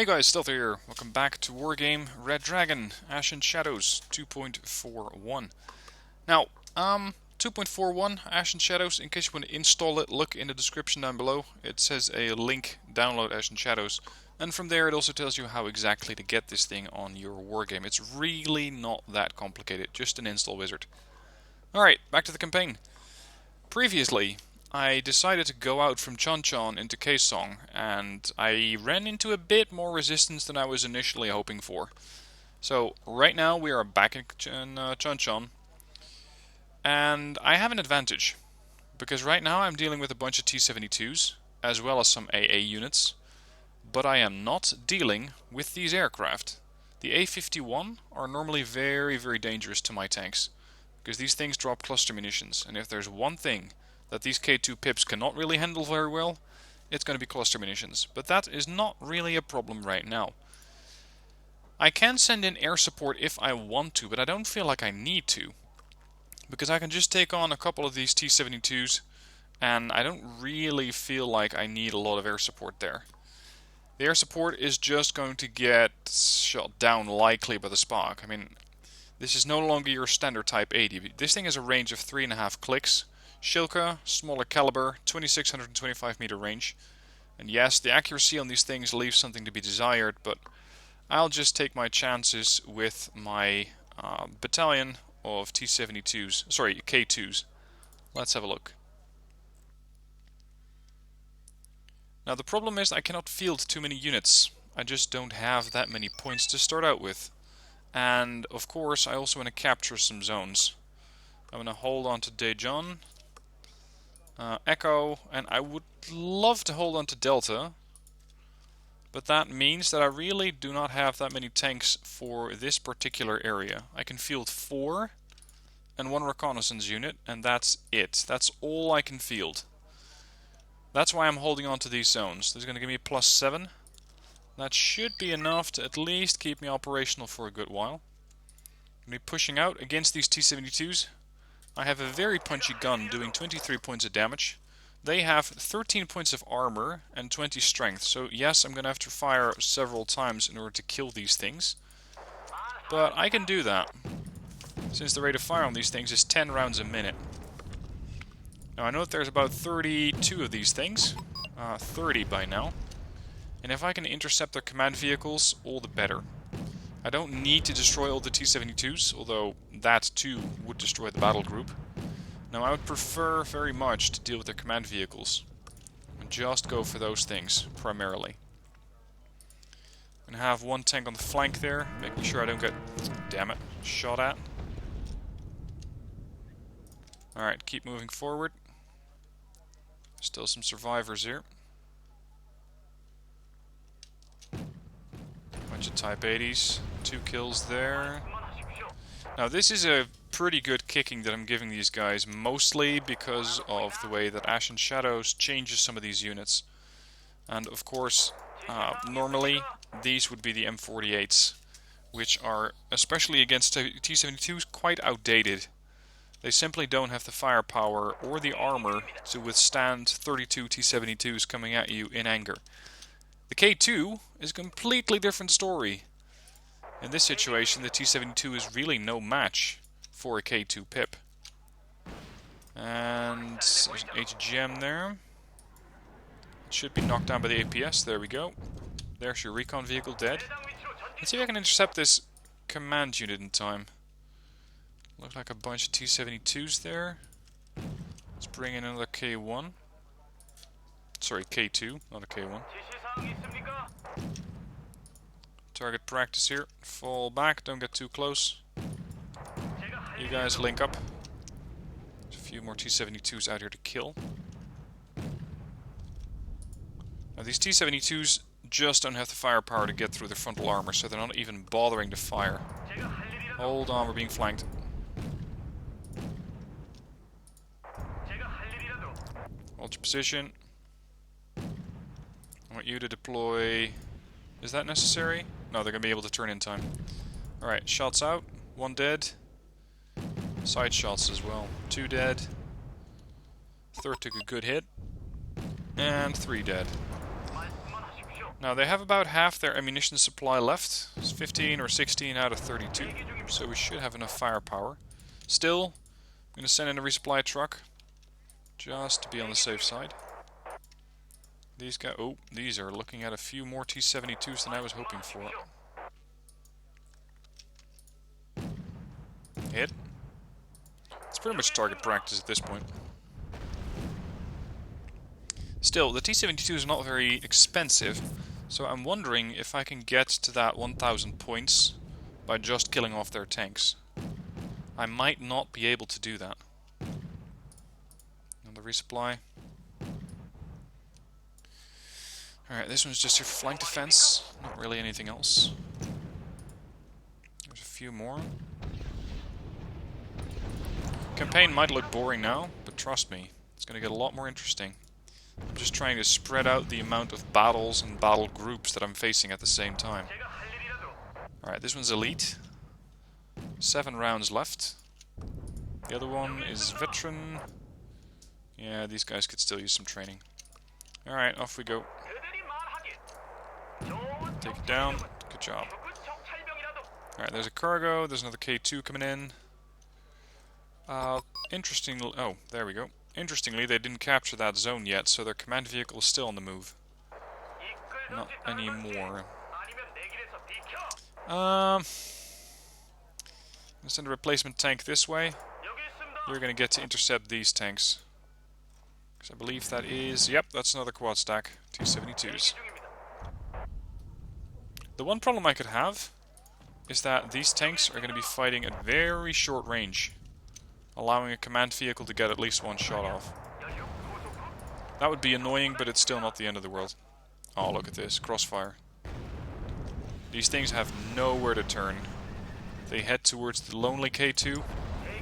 Hey guys, Stealth here. Welcome back to Wargame Red Dragon Ashen Shadows 2.41. Now, 2.41 Ashen Shadows, in case you want to install it, look in the description down below. It says a link, download Ashen Shadows, and from there it also tells you how exactly to get this thing on your Wargame. It's really not that complicated, just an install wizard. Alright, back to the campaign. Previously, I decided to go out from Chon into Kaesong, and I ran into a bit more resistance than I was initially hoping for. So right now we are back in Chon, and I have an advantage, because right now I'm dealing with a bunch of T-72s, as well as some AA units, but I am not dealing with these aircraft. The A-51 are normally very, very dangerous to my tanks, because these things drop cluster munitions, and if there's one thing that these K2 pips cannot really handle very well, it's going to be cluster munitions. But that is not really a problem right now. I can send in air support if I want to, but I don't feel like I need to, because I can just take on a couple of these T-72s, and I don't really feel like I need a lot of air support there. The air support is just going to get shot down likely by the spark. I mean, this is no longer your standard Type 80. This thing has a range of 3.5 clicks. Shilka, smaller caliber, 2625 meter range. And yes, the accuracy on these things leaves something to be desired, but I'll just take my chances with my battalion of T-72s, sorry, K2s. Let's have a look. Now the problem is I cannot field too many units. I just don't have that many points to start out with. And of course I also want to capture some zones. I'm going to hold on to Daejeon. Echo, and I would love to hold on to Delta, but that means that I really do not have that many tanks for this particular area. I can field 4 and 1 reconnaissance unit, and that's it. That's all I can field. That's why I'm holding on to these zones. This is going to give me a +7. That should be enough to at least keep me operational for a good while. I'm going to be pushing out against these T-72s. I have a very punchy gun doing 23 points of damage. They have 13 points of armor and 20 strength, so yes, I'm going to have to fire several times in order to kill these things. But I can do that, since the rate of fire on these things is 10 rounds a minute. Now I know that there's about 32 of these things, 30 by now, and if I can intercept their command vehicles, all the better. I don't need to destroy all the T-72s, although that too would destroy the battle group. Now I would prefer very much to deal with their command vehicles, and just go for those things, primarily. I'm gonna have one tank on the flank there, making sure I don't get, damn it, shot at. Alright, keep moving forward. Still some survivors here. Bunch of Type 80s. 2 kills there. Now this is a pretty good kicking that I'm giving these guys, mostly because of the way that Ashen Shadows changes some of these units. And of course, normally these would be the M48s, which are, especially against T-72s, quite outdated. They simply don't have the firepower or the armor to withstand 32 T-72s coming at you in anger. The K2 is a completely different story. In this situation, the T-72 is really no match for a K2 pip. And there's an HGM there. It should be knocked down by the APS. There we go. There's your recon vehicle dead. Let's see if I can intercept this command unit in time. Looks like a bunch of T-72s there. Let's bring in another K1. Sorry, K2, not a K1. Target practice here. Fall back, don't get too close. You guys link up. There's a few more T-72s out here to kill. Now these T-72s just don't have the firepower to get through their frontal armor, so they're not even bothering to fire. Hold on, we're being flanked. Hold your position. I want you to deploy... Is that necessary? No, they're going to be able to turn in time. Alright, shots out. 1 dead. Side shots as well. 2 dead. Third took a good hit. And 3 dead. Now they have about half their ammunition supply left. It's 15 or 16 out of 32. So we should have enough firepower. Still, I'm going to send in a resupply truck. Just to be on the safe side. These guys... Oh, these are looking at a few more T-72s than I was hoping for. Hit. It's pretty much target practice at this point. Still, the T-72 is not very expensive, so I'm wondering if I can get to that 1000 points by just killing off their tanks. I might not be able to do that. Another resupply. Alright, this one's just your flank defense, not really anything else. There's a few more. Campaign might look boring now, but trust me, it's going to get a lot more interesting. I'm just trying to spread out the amount of battles and battle groups that I'm facing at the same time. Alright, this one's elite. 7 rounds left. The other one is veteran. Yeah, these guys could still use some training. Alright, off we go. Take it down. Good job. Alright, there's a cargo. There's another K2 coming in. Interestingly... Oh, there we go. Interestingly, they didn't capture that zone yet, so their command vehicle is still on the move. Not anymore. I'm gonna send a replacement tank this way. You're gonna get to intercept these tanks. Because I believe that is... Yep, that's another quad stack. T-72s. The one problem I could have is that these tanks are going to be fighting at very short range, allowing a command vehicle to get at least one shot off. That would be annoying, but it's still not the end of the world. Oh, look at this. Crossfire. These things have nowhere to turn. They head towards the lonely K2.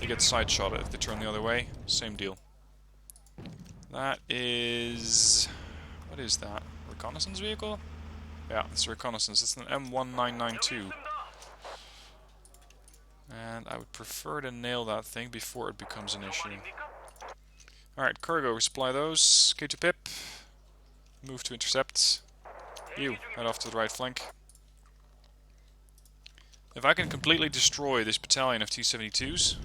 They get side shot if they turn the other way. Same deal. That is... What is that? Reconnaissance vehicle? Yeah, it's a reconnaissance. It's an M1992. And I would prefer to nail that thing before it becomes an issue. Alright, cargo, resupply those. K2 Pip. Move to intercept. You, head off to the right flank. If I can completely destroy this battalion of T-72s,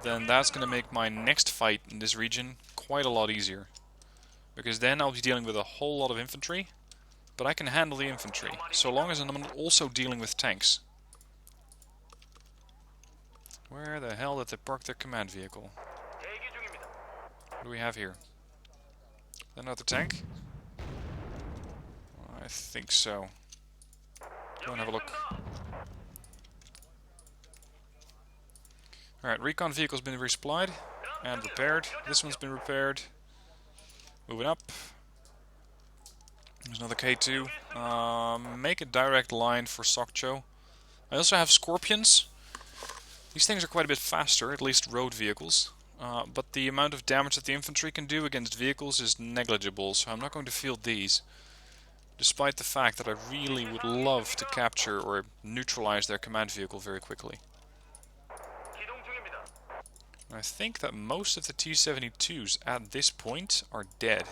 then that's going to make my next fight in this region quite a lot easier. Because then I'll be dealing with a whole lot of infantry, but I can handle the infantry, so long as I'm also dealing with tanks. Where the hell did they park their command vehicle? What do we have here? Another tank? I think so. Go and have a look. Alright, recon vehicle's been resupplied and repaired. This one's been repaired. Moving up. There's another K2. Make a direct line for Sokcho. I also have Scorpions. These things are quite a bit faster, at least road vehicles. But the amount of damage that the infantry can do against vehicles is negligible, so I'm not going to field these. Despite the fact that I really would love to capture or neutralize their command vehicle very quickly. I think that most of the T-72s at this point are dead.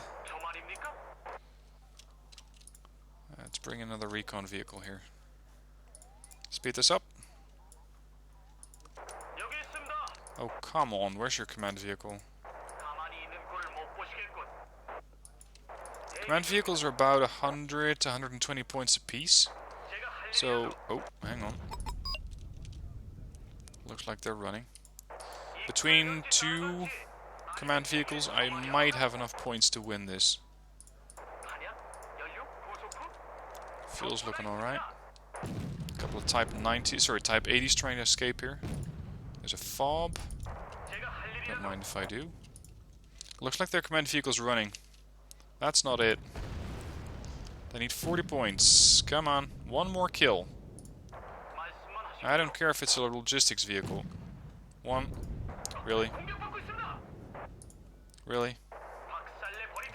Let's bring another recon vehicle here. Speed this up. Oh, come on. Where's your command vehicle? Command vehicles are about 100 to 120 points apiece. So, oh, hang on. Looks like they're running. Between two command vehicles, I might have enough points to win this. Fuel's looking alright. A couple of Type 80s trying to escape here. There's a fob. Don't mind if I do. Looks like their command vehicle's running. That's not it. They need 40 points. Come on, one more kill. I don't care if it's a logistics vehicle. One. Really? Really?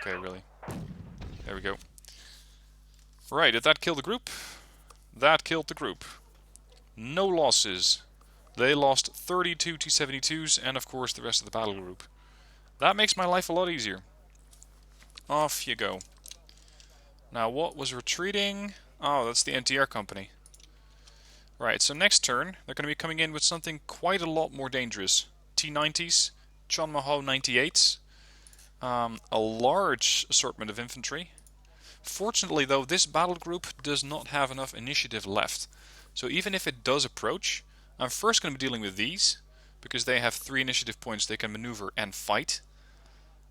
Okay, really. There we go. Right, did that kill the group? That killed the group. No losses. They lost 32 T-72s and of course the rest of the battle group. That makes my life a lot easier. Off you go. Now what was retreating? Oh, that's the anti-air company. Right, so next turn they're going to be coming in with something quite a lot more dangerous. T-90s, Chonmaho 98s, a large assortment of infantry. Fortunately though, this battle group does not have enough initiative left. So even if it does approach, I'm first going to be dealing with these, because they have 3 initiative points they can maneuver and fight.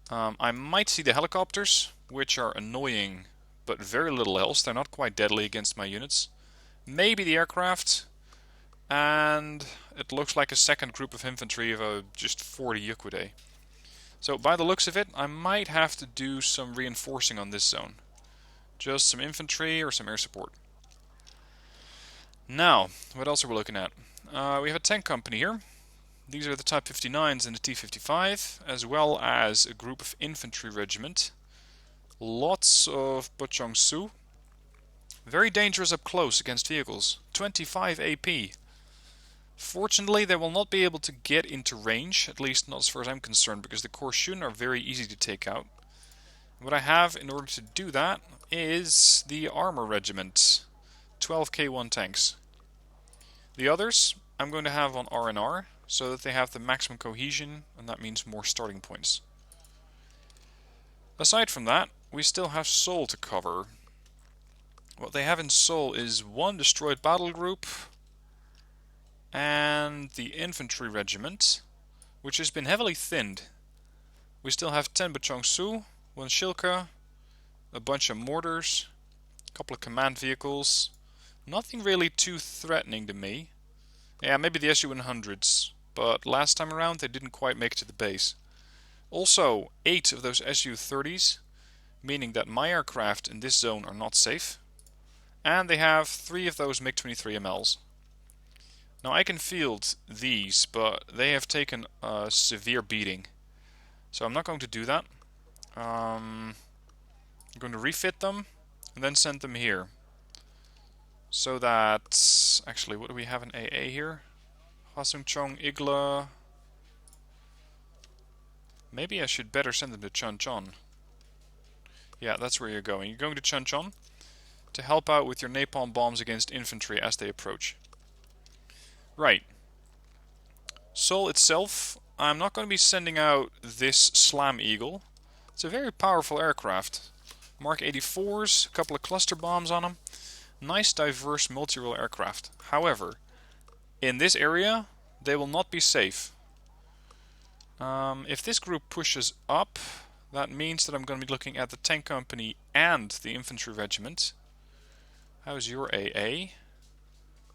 I might see the helicopters, which are annoying, but very little else. They're not quite deadly against my units. Maybe the aircraft, and it looks like a second group of infantry of just 40 Yukude. So by the looks of it, I might have to do some reinforcing on this zone. Just some infantry or some air support. Now, what else are we looking at? We have a tank company here. These are the Type 59s and the T-55, as well as a group of infantry regiment. Lots of Bocheong-su. Very dangerous up close against vehicles. 25 AP. Fortunately, they will not be able to get into range, at least not as far as I'm concerned, because the Korshun are very easy to take out. What I have in order to do that is the armor regiment. 12 K1 tanks. The others I'm going to have on R&R, so that they have the maximum cohesion, and that means more starting points. Aside from that, we still have Seoul to cover. What they have in Seoul is 1 destroyed battle group, and the infantry regiment, which has been heavily thinned. We still have 10 Bocheong-su, 1 Shilka, a bunch of mortars, a couple of command vehicles. Nothing really too threatening to me. Yeah, maybe the Su-100s, but last time around they didn't quite make it to the base. Also, 8 of those Su-30s, meaning that my aircraft in this zone are not safe. And they have 3 of those MiG-23MLs. Now I can field these, but they have taken a severe beating. So I'm not going to do that. I'm going to refit them and then send them here. So that... Actually, what do we have in AA here? Hwasung-chong, Igla... Maybe I should better send them to Chuncheon. Yeah, that's where you're going. You're going to Chuncheon to help out with your napalm bombs against infantry as they approach. Right. Seoul itself, I'm not going to be sending out this Slam Eagle. It's a very powerful aircraft. Mark 84s, a couple of cluster bombs on them. Nice diverse multi-role aircraft. However, in this area, they will not be safe. If this group pushes up, that means that I'm going to be looking at the tank company and the infantry regiment. How's your AA?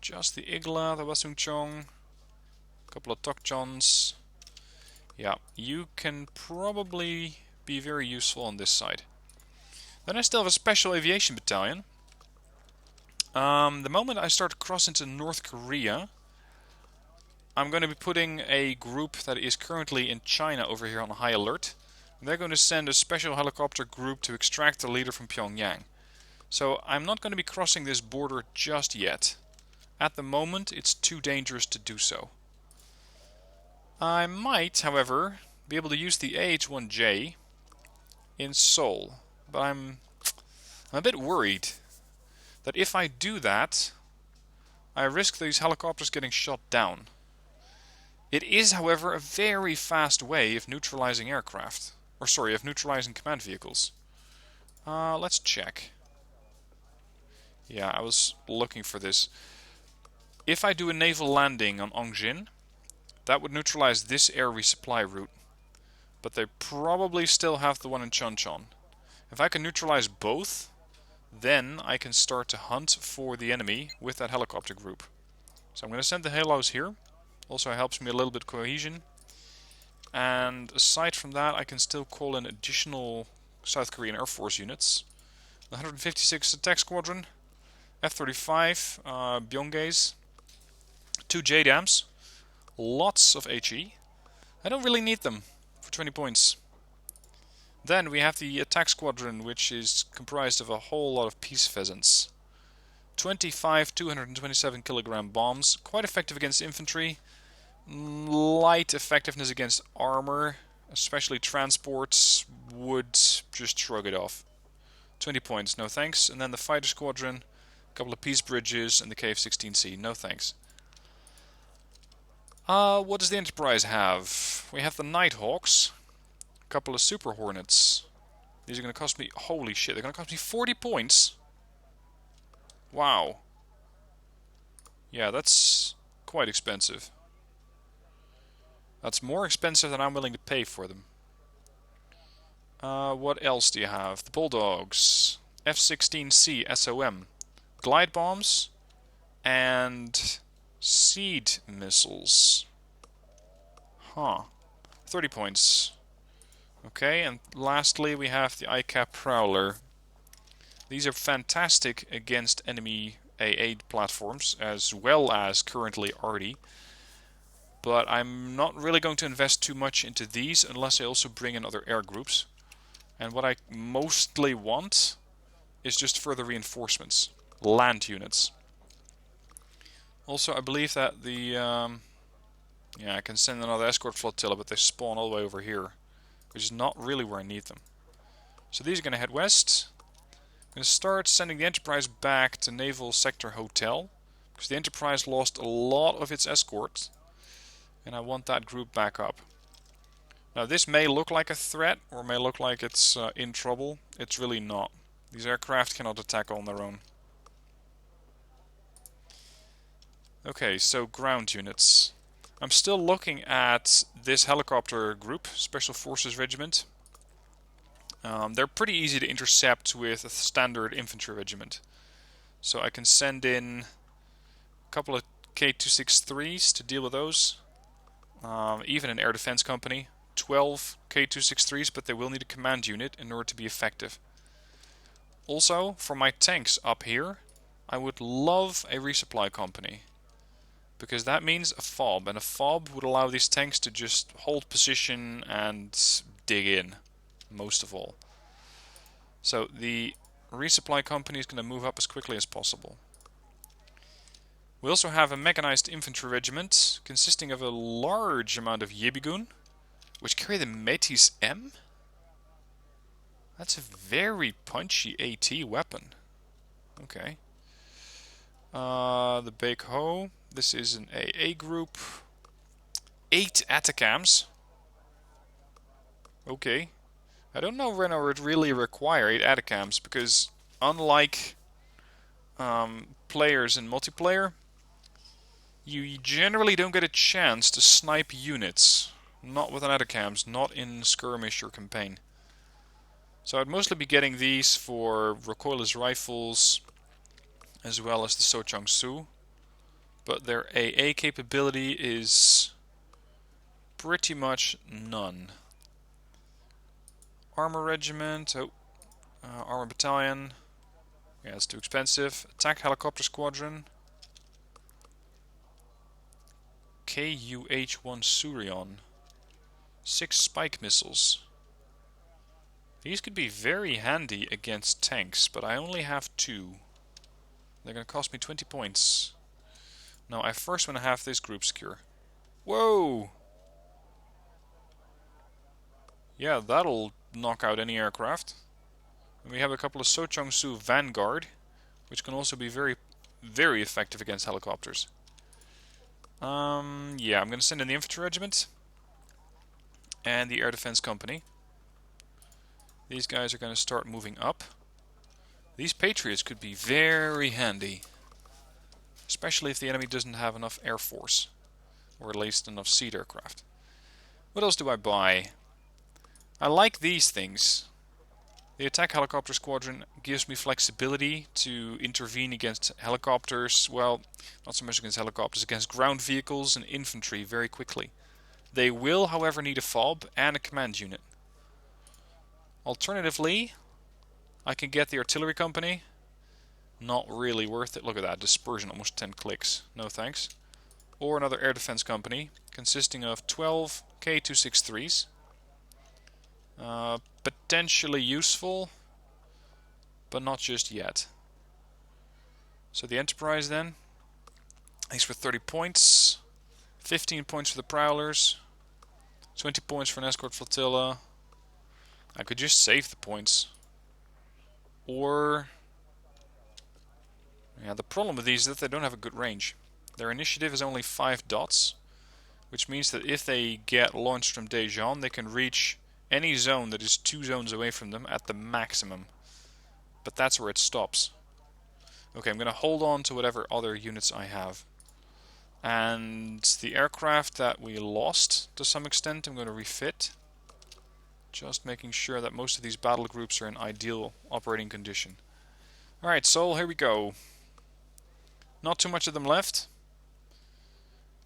Just the Igla, the Hwasung-chong, a couple of Tokchons. Yeah, you can probably be very useful on this side. Then I still have a special aviation battalion. The moment I start to cross into North Korea, I'm going to be putting a group that is currently in China over here on high alert. They're going to send a special helicopter group to extract the leader from Pyongyang. So I'm not going to be crossing this border just yet. At the moment, it's too dangerous to do so. I might, however, be able to use the AH-1J in Seoul, but I'm a bit worried that if I do that, I risk these helicopters getting shot down. It is, however, a very fast way of neutralizing aircraft. Of neutralizing command vehicles. Let's check. Yeah, I was looking for this. If I do a naval landing on Ongjin, that would neutralize this air resupply route. But they probably still have the one in Chuncheon. If I can neutralize both, then I can start to hunt for the enemy with that helicopter group. So I'm going to send the Halos here. Also helps me a little bit cohesion. And aside from that, I can still call in additional South Korean Air Force units. The 156 Attack Squadron, F-35, Byonggaes, 2 JDAMs, lots of HE. I don't really need them for 20 points. Then we have the Attack Squadron, which is comprised of a whole lot of Peace Pheasants. 25 227 kilogram bombs, quite effective against infantry. Light effectiveness against armor, especially transports, would just shrug it off. 20 points, no thanks. And then the fighter squadron, a couple of peace bridges, and the KF-16C, no thanks. What does the Enterprise have? We have the Nighthawks, a couple of Super Hornets. These are going to cost me, holy shit, they're going to cost me 40 points. Wow. Yeah, that's quite expensive. That's more expensive than I'm willing to pay for them. What else do you have? The Bulldogs, F-16C SOM, glide bombs, and seed missiles. Huh. 30 points. Okay, and lastly we have the ICAP Prowler. These are fantastic against enemy AA platforms, as well as currently arty. But I'm not really going to invest too much into these unless I also bring in other air groups. And what I mostly want is just further reinforcements. Land units. Also, I believe that the... yeah, I can send another escort flotilla, but they spawn all the way over here. Which is not really where I need them. So these are going to head west. I'm going to start sending the Enterprise back to Naval Sector Hotel. Because the Enterprise lost a lot of its escort. And I want that group back up. Now this may look like a threat, or may look like it's in trouble. It's really not. These aircraft cannot attack on their own. Okay, so ground units. I'm still looking at this helicopter group, Special Forces Regiment. They're pretty easy to intercept with a standard infantry regiment. So I can send in a couple of K263s to deal with those. Even an air defense company. 12 K263s, but they will need a command unit in order to be effective. Also, for my tanks up here, I would love a resupply company. Because that means a FOB, and a FOB would allow these tanks to just hold position and dig in, most of all. So the resupply company is going to move up as quickly as possible. We also have a mechanized infantry regiment, consisting of a large amount of Yebigun, which carry the Metis M? That's a very punchy AT weapon. Okay. The Bakeho. This is an AA group. 8 Atacams. Okay. I don't know when I would really require 8 Atacams, because unlike players in multiplayer, you generally don't get a chance to snipe units. Not with an Atacams, not in skirmish or campaign. So I'd mostly be getting these for recoilless rifles, as well as the Sochang-Su. But their AA capability is pretty much none. Armor Regiment, Armor Battalion. Yeah, it's too expensive. Attack Helicopter Squadron. KUH-1 Surion. 6 spike missiles. These could be very handy against tanks, but I only have 2. They're going to cost me 20 points. No, I first want to have this group secure. Whoa! Yeah, that'll knock out any aircraft. And we have a couple of Sochang-Su Vanguard, which can also be very, very effective against helicopters. Yeah, I'm going to send in the infantry regiment and the air defense company. These guys are going to start moving up. These Patriots could be very handy, especially if the enemy doesn't have enough air force, or at least enough seed aircraft. What else do I buy? I like these things. The attack helicopter squadron gives me flexibility to intervene against helicopters, well, not so much against helicopters, against ground vehicles and infantry very quickly. They will, however, need a FOB and a command unit. Alternatively, I can get the artillery company. Not really worth it. Look at that, dispersion, almost 10 clicks. No thanks. Or another air defense company, consisting of 12 K263s. Potentially useful, but not just yet. So the Enterprise then. These for 30 points. 15 points for the Prowlers. 20 points for an escort flotilla. I could just save the points. Or... Yeah, the problem with these is that they don't have a good range. Their initiative is only 5 dots, which means that if they get launched from Daejeon, they can reach any zone that is 2 zones away from them at the maximum. But that's where it stops. Okay, I'm going to hold on to whatever other units I have. And the aircraft that we lost to some extent, I'm going to refit. Just making sure that most of these battle groups are in ideal operating condition. Alright, Seoul, here we go. Not too much of them left.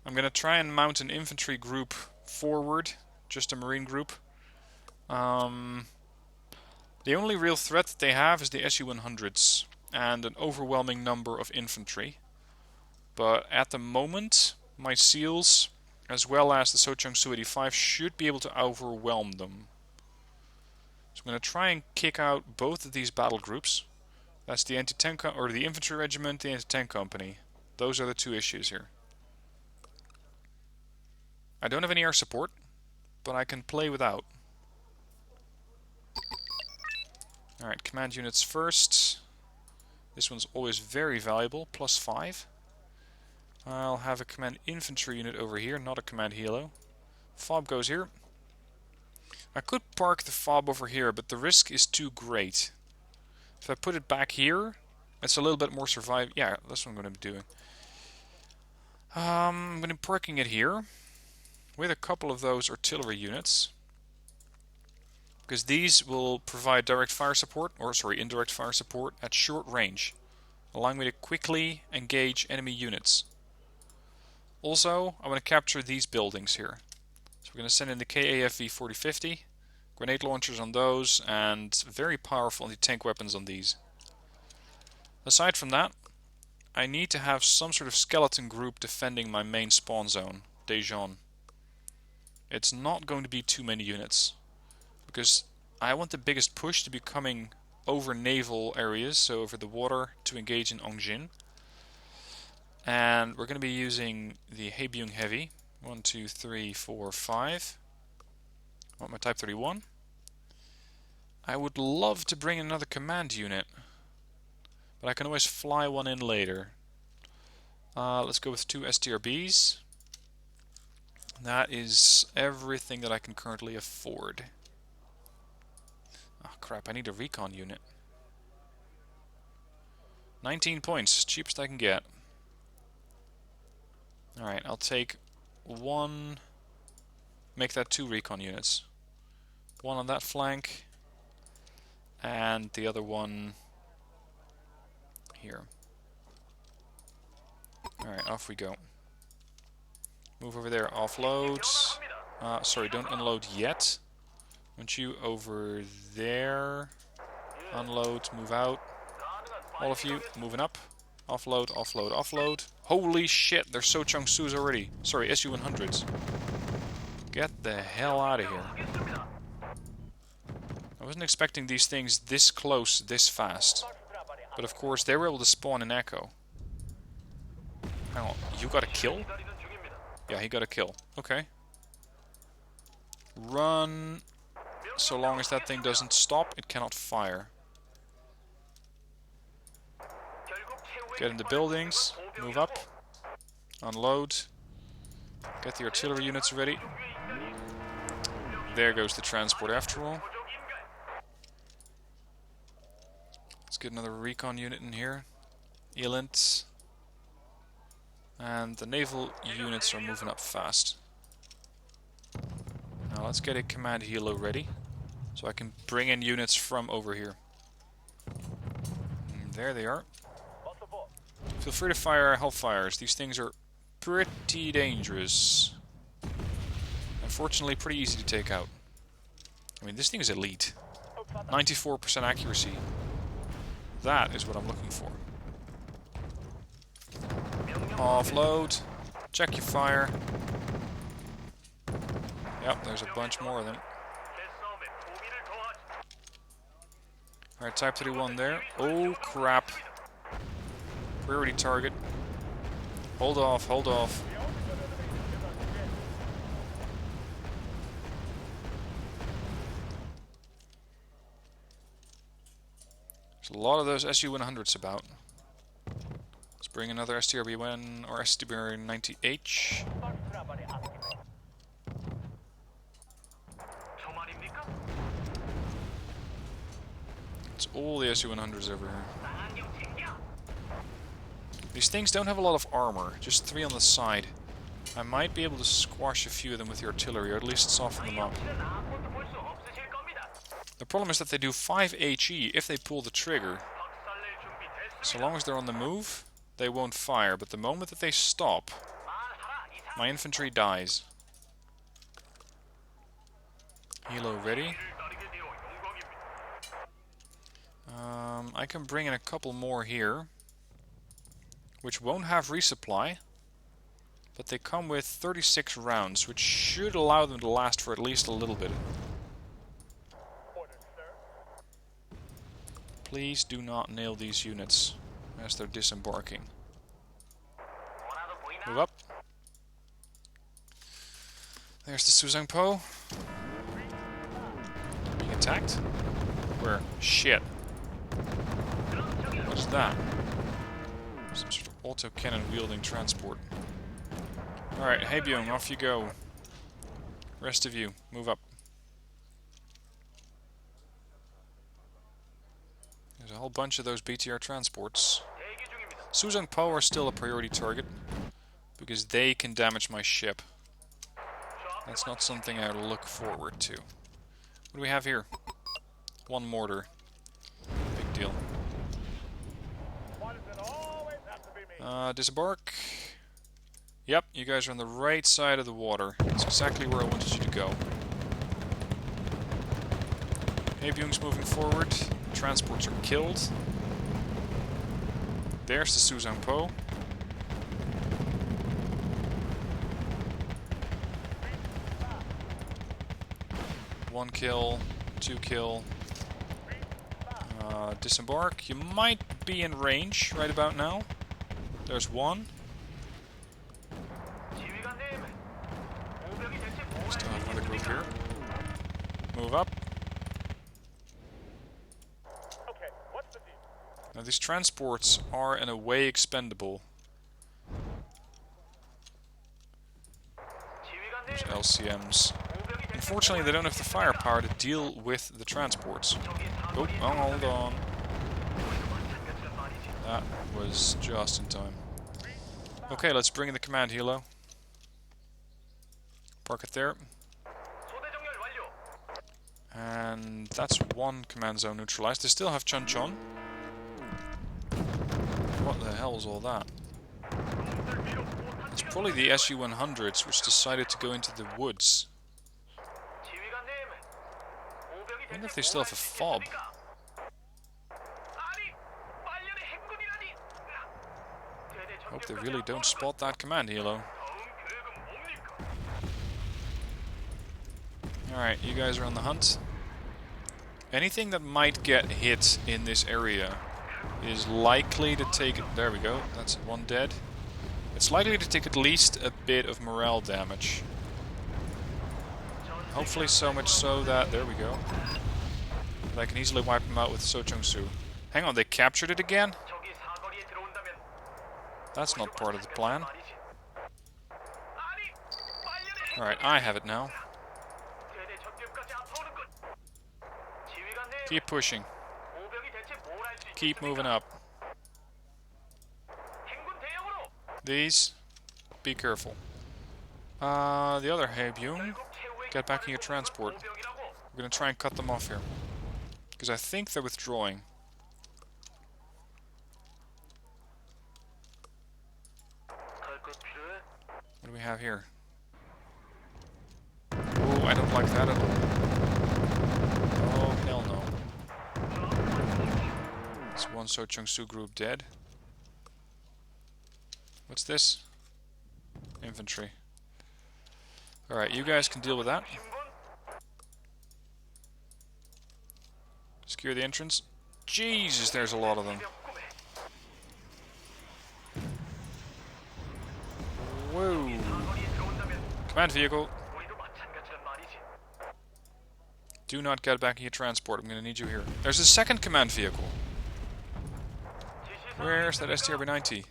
I'm going to try and mount an infantry group forward, just a marine group. The only real threat that they have is the Su-100s and an overwhelming number of infantry. But at the moment, my SEALs, as well as the Sochang Su-85, should be able to overwhelm them. So I'm going to try and kick out both of these battle groups. That's the anti-tank or the infantry regiment, the anti-tank company. Those are the two issues here. I don't have any air support, but I can play without. Alright, command units first. This one's always very valuable, +5. I'll have a command infantry unit over here, not a command helo. Fob goes here. I could park the fob over here, but the risk is too great. If I put it back here, it's a little bit more survive. Yeah, that's what I'm going to be doing. I'm going to be parking it here with a couple of those artillery units, because these will provide direct fire support, or sorry, indirect fire support at short range, allowing me to quickly engage enemy units. Also, I want to capture these buildings here. So we're going to send in the KAFV 4050, grenade launchers on those, and very powerful anti-tank weapons on these. Aside from that, I need to have some sort of skeleton group defending my main spawn zone, Daejeon. It's not going to be too many units, because I want the biggest push to be coming over naval areas, so over the water, to engage in Ongjin. And we're going to be using the Haebyung Heavy. 1, 2, 3, 4, 5. I want my Type 31. I would love to bring another command unit, but I can always fly one in later. Let's go with 2 STRBs. That is everything that I can currently afford. Oh crap, I need a recon unit. 19 points, cheapest I can get. Alright, I'll take 1, make that 2 recon units. 1 on that flank, and the other one here. Alright, off we go. Move over there, offload. Sorry, don't unload yet. Want you over there. Unload, move out. All of you, moving up. Offload, offload, offload. Holy shit, there's Sochang Su's already. Sorry, Su-100s. Get the hell out of here. I wasn't expecting these things this close, this fast. But of course, they were able to spawn in Echo. Hang on, you got a kill? Yeah, he got a kill. Okay. Run. So long as that thing doesn't stop, it cannot fire. Get in the buildings. Move up. Unload. Get the artillery units ready. There goes the transport after all. Let's get another recon unit in here. Elint. And the naval units are moving up fast. Now let's get a command helo ready, so I can bring in units from over here. And there they are. Feel free to fire Hellfires. These things are pretty dangerous. Unfortunately, pretty easy to take out. I mean, this thing is elite. 94% accuracy. That is what I'm looking for. Offload. Check your fire. Yep, there's a bunch more of them. Alright, Type 31 there. Oh, crap. Priority target. Hold off, hold off. There's There's a lot of those SU-100s about. Let's bring another STRB-1 or STB-90H. It's all the SU-100s over here. These things don't have a lot of armor, just 3 on the side. I might be able to squash a few of them with the artillery, or at least soften them up. The problem is that they do 5 HE if they pull the trigger. So long as they're on the move, they won't fire, but the moment that they stop, my infantry dies. Helo ready. I can bring in a couple more here, which won't have resupply, but they come with 36 rounds, which should allow them to last for at least a little bit. Please do not nail these units as they're disembarking. Move up. There's the Suzangpo. Being attacked? Where? Shit. What is that? Some sort of auto-cannon wielding transport. Alright, Haebyung, off you go. Rest of you, move up. There's a whole bunch of those BTR transports. Suzangpo are still a priority target, because they can damage my ship. That's not something I look forward to. What do we have here? 1 mortar. Big deal. Disembark. Yep, you guys are on the right side of the water. That's exactly where I wanted you to go. Haebyung's moving forward. Transports are killed. There's the Suzangpo. One kill, 2 kill. Disembark. You might be in range right about now. There's 1. Still have another group here. Move up. Now these transports are in a way expendable. There's LCMs. Unfortunately, they don't have the firepower to deal with the transports. Oh, hold on. That was just in time. Okay, let's bring in the command helo. Park it there. And that's 1 command zone neutralized. They still have Chonchon. What the hell is all that? It's probably the SU-100s which decided to go into the woods. I wonder if they still have a fob. Hope they really don't spot that command helo. Alright, you guys are on the hunt. Anything that might get hit in this area is likely to take... There we go, that's 1 dead. It's likely to take at least a bit of morale damage. Hopefully so much so that... There we go. That I can easily wipe them out with Sochong-su. Hang on, they captured it again? That's not part of the plan. Alright, I have it now. Keep pushing. Keep moving up. These, be careful. The other Haebyung, get back in your transport. We're gonna try and cut them off here. Because I think they're withdrawing. What do we have here? Oh, I don't like that at all. Oh, hell no. It's 1 Sochong-su group dead. What's this? Infantry. Alright, you guys can deal with that. Secure the entrance. Jesus, there's a lot of them. Whoa. Command vehicle. Do not get back in your transport. I'm going to need you here. There's a second command vehicle. Where's that STRB-90?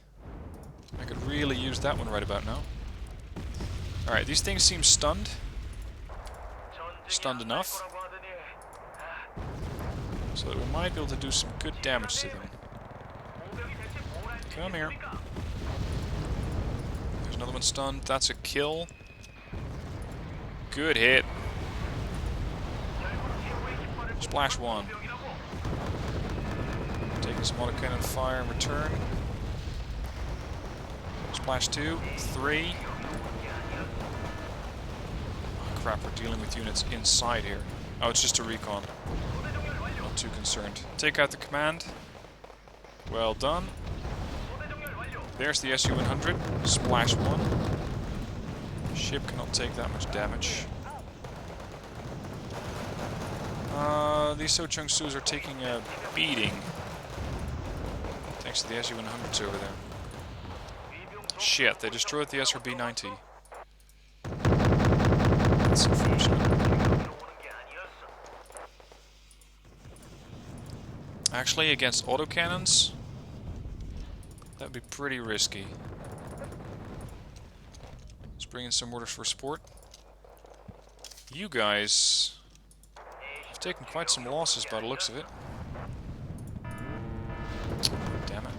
I could really use that one right about now. Alright, these things seem stunned. Stunned enough. So that we might be able to do some good damage to them. Come here. There's another one stunned. That's a kill. Good hit. Splash 1. Taking some autocannon fire in return. Splash 2. 3. Oh crap, we're dealing with units inside here. Oh, it's just a recon. Not too concerned. Take out the command. Well done. There's the SU-100. Splash 1. Ship cannot take that much damage. These So Chung-Sus are taking a beating. Thanks to the SU-100s over there. Shit, they destroyed the SRB-90. That's unfortunate. Actually, against autocannons, that'd be pretty risky. Let's bring in some orders for support. You guys have taken quite some losses by the looks of it. Damn it.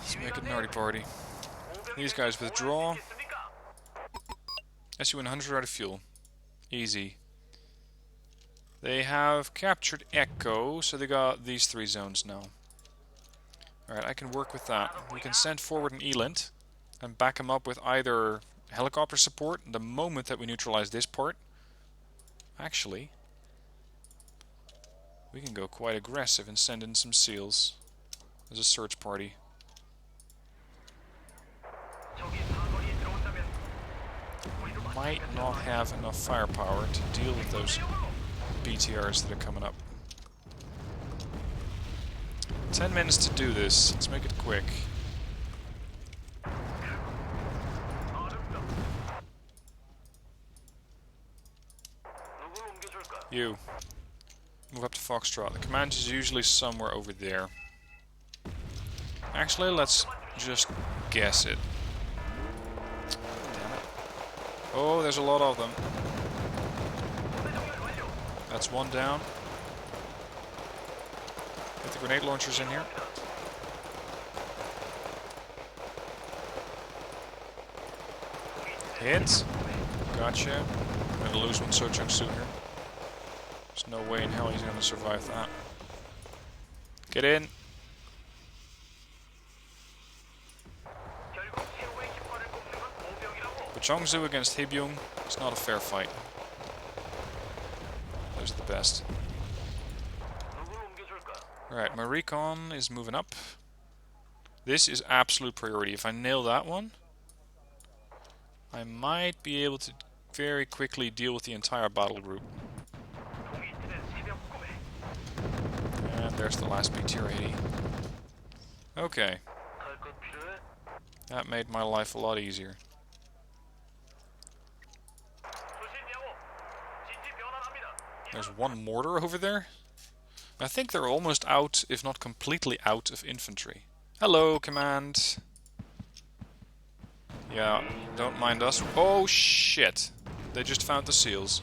Let's make it an arty party. These guys withdraw. SU-100 out of fuel. Easy. They have captured Echo, so they got these 3 zones now. Alright, I can work with that. We can send forward an Eland and back him up with either helicopter support the moment that we neutralize this part. Actually, we can go quite aggressive and send in some SEALs as a search party. We might not have enough firepower to deal with those BTRs that are coming up. 10 minutes to do this. Let's make it quick. You. Move up to Foxtrot. The command is usually somewhere over there. Actually, let's just guess it. Damn it. Oh, there's a lot of them. That's one down. Get the grenade launchers in here. Hit. Gotcha. I'm gonna lose one So Chung-Su here. There's no way in hell he's gonna survive that. Get in. But Chongzu against Hebyung is not a fair fight. Those are the best. Alright, my recon is moving up. This is absolute priority. If I nail that one, I might be able to very quickly deal with the entire battle group. And there's the last BTR-80. Okay. That made my life a lot easier. There's one mortar over there. I think they're almost out, if not completely out, of infantry. Hello, command. Yeah, don't mind us. Oh, shit. They just found the SEALs.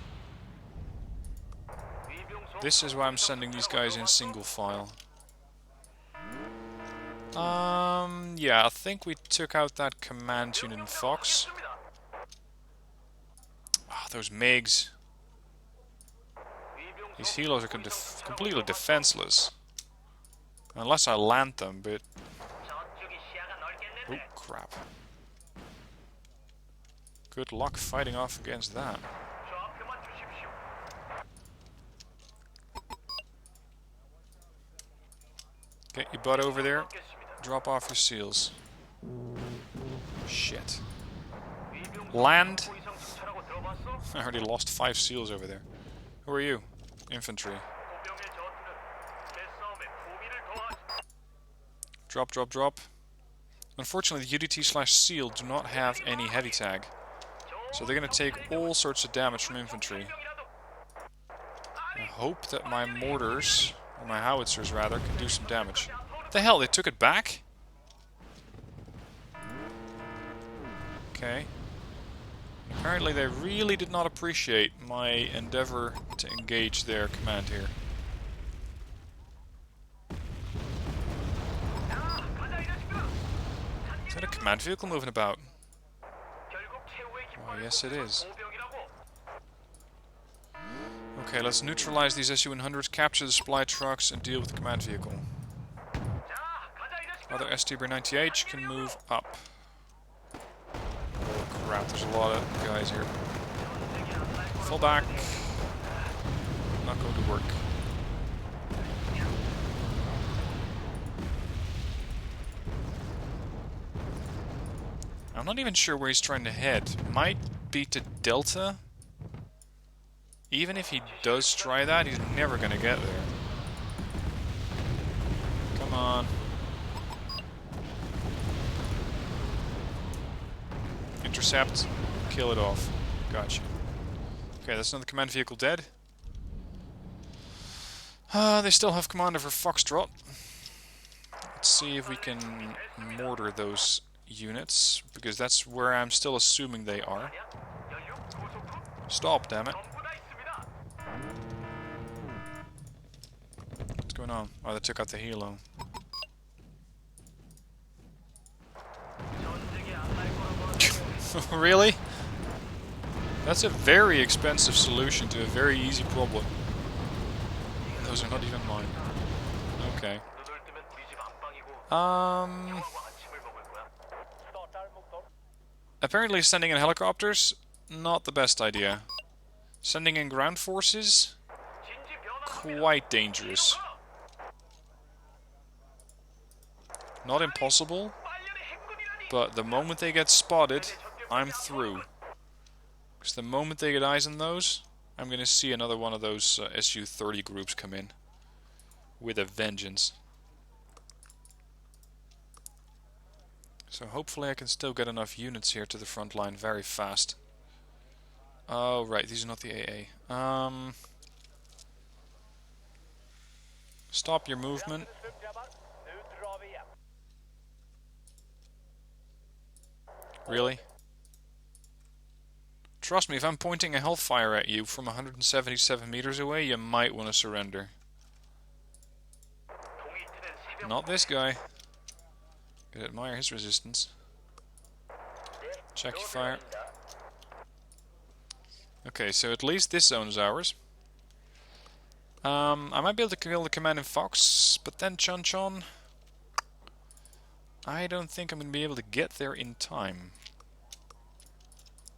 This is why I'm sending these guys in single file. Yeah, I think we took out that command unit in Fox. Ah, those MiGs. These helos are completely defenseless. Unless I land them, but... Oh, crap. Good luck fighting off against that. Get your butt over there. Drop off your SEALs. Shit. Land. I already lost 5 SEALs over there. Who are you? Infantry. Drop, drop, drop. Unfortunately, the UDT/SEAL do not have any heavy tag. So they're going to take all sorts of damage from infantry. I hope that my mortars or my howitzers rather, can do some damage. What the hell, they took it back? Okay. Apparently they really did not appreciate my endeavor to engage their command here. Is that a command vehicle moving about? Oh, yes it is. Okay, let's neutralize these SU-100s, capture the supply trucks, and deal with the command vehicle. Other STB-90H can move up. Oh crap, there's a lot of guys here. Fall back. Not going to work. I'm not even sure where he's trying to head. Might be to Delta. Even if he does try that, he's never going to get there. Come on. Intercept. Kill it off. Gotcha. Okay, that's another command vehicle dead. They still have command over Foxtrot. Let's see if we can mortar those units, because that's where I'm still assuming they are. Stop, damn it. What's going on? Oh, they took out the helo. Really? That's a very expensive solution to a very easy problem. Those are not even mine. Okay. Apparently sending in helicopters, not the best idea. Sending in ground forces, quite dangerous. Not impossible, but the moment they get spotted, I'm through. Because the moment they get eyes on those, I'm going to see another one of those SU-30 groups come in. With a vengeance. So hopefully I can still get enough units here to the front line very fast. Oh right, these are not the AA. Stop your movement. Really? Trust me, if I'm pointing a hellfire at you from 177 meters away, you might want to surrender. Not this guy. Gotta admire his resistance. Check your fire. Okay, so at least this zone is ours. I might be able to kill the command in Fox, but then Chon-Chon, I don't think I'm going to be able to get there in time.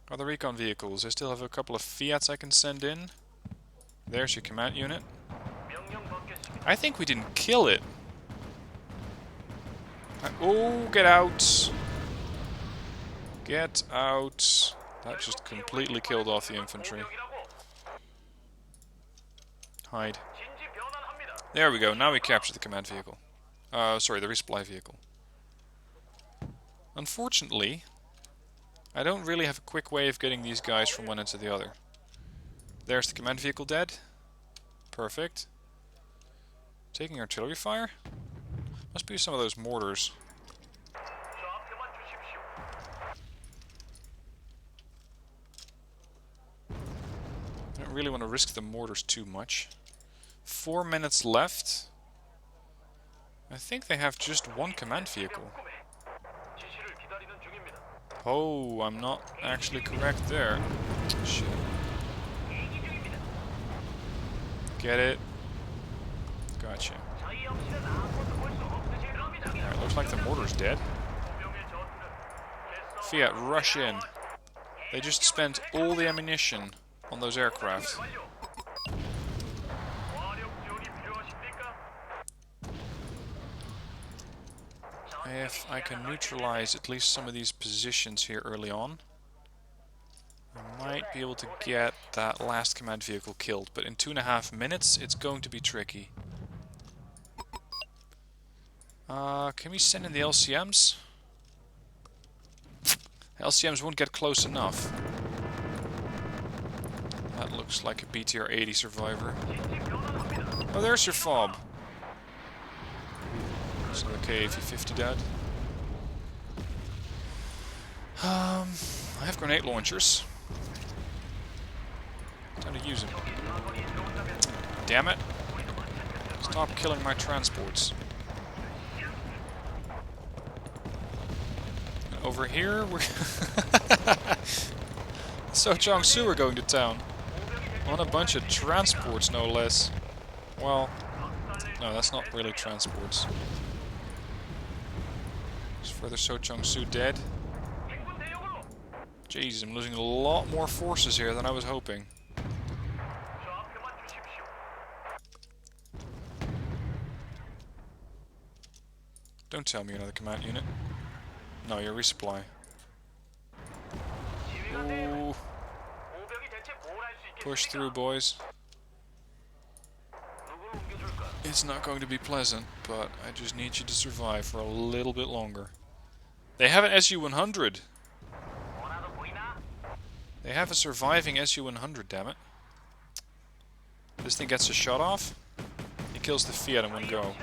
Other recon vehicles. I still have a couple of Fiats I can send in. There's your command unit. I think we didn't kill it. Oh, get out! Get out! That just completely killed off the infantry. Hide. There we go, now we captured the command vehicle. Sorry, the resupply vehicle. Unfortunately, I don't really have a quick way of getting these guys from one end to the other. There's the command vehicle dead. Perfect. Taking artillery fire? Must be some of those mortars. I don't really want to risk the mortars too much. 4 minutes left. I think they have just one command vehicle. Oh, I'm not actually correct there. Shit. Get it? Gotcha. Alright, looks like the mortar's dead. Fiat, rush in. They just spent all the ammunition on those aircraft. If I can neutralize at least some of these positions here early on, I might be able to get that last command vehicle killed, but in 2.5 minutes it's going to be tricky. Can we send in the LCMs? LCMs won't get close enough. That looks like a BTR-80 survivor. Oh, there's your fob. KV-50 dead. I have grenade launchers. Time to use them. Damn it. Stop killing my transports. And over here, we're... So Jiangsu are going to town. On a bunch of transports, no less. Well, no, that's not really transports. Is further So Jiangsu dead? Jeez, I'm losing a lot more forces here than I was hoping. Don't tell me another command unit. No, you're resupply. Ooh. Push through, boys. It's not going to be pleasant, but I just need you to survive for a little bit longer. They have an SU-100. They have a surviving SU-100, damn it. This thing gets a shot off. He kills the Fiat in one go.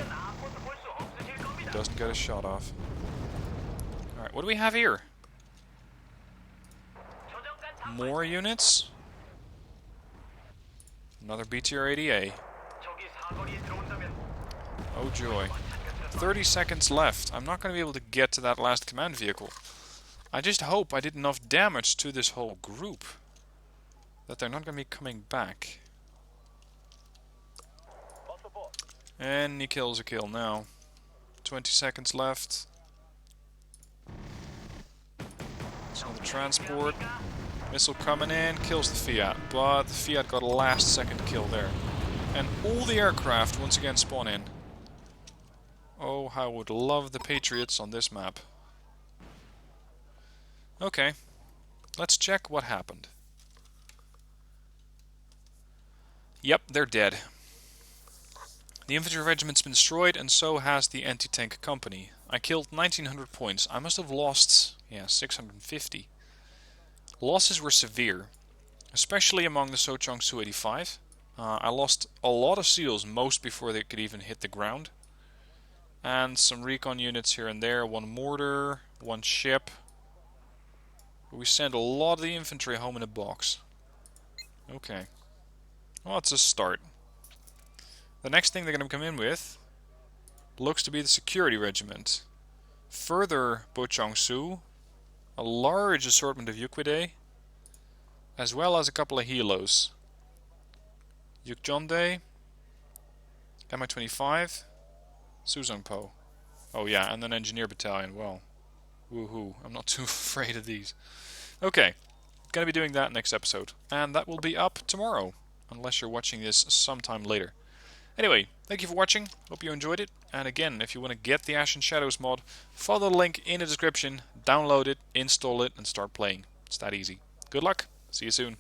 He doesn't get a shot off. Alright, what do we have here? More units? Another BTR-80A. Oh joy. 30 seconds left. I'm not going to be able to get to that last command vehicle. I just hope I did enough damage to this whole group that they're not going to be coming back. And he kills a kill now. 20 seconds left. So the transport. Missile coming in, kills the Fiat, but the Fiat got a last second kill there. And all the aircraft once again spawn in. Oh, how I would love the Patriots on this map. Okay, let's check what happened. Yep, they're dead. The infantry regiment's been destroyed, and so has the anti-tank company. I killed 1900 points. I must have lost, 650. Losses were severe, especially among the Sochong Su-85. I lost a lot of SEALs, most before they could even hit the ground. And some recon units here and there, one mortar, one ship. We sent a lot of the infantry home in a box. Okay. Well, it's a start. The next thing they're going to come in with looks to be the security regiment. Further Bochangsu, a large assortment of Yukwide, as well as a couple of Helos. Yukjonde, Mi-25, Suzongpo. Oh yeah, and an engineer battalion. Well, woohoo, I'm not too afraid of these. Okay, gonna be doing that next episode, and that will be up tomorrow, unless you're watching this sometime later. Anyway, thank you for watching, hope you enjoyed it, and again, if you want to get the Ashen Shadows mod, follow the link in the description, download it, install it, and start playing. It's that easy. Good luck, see you soon.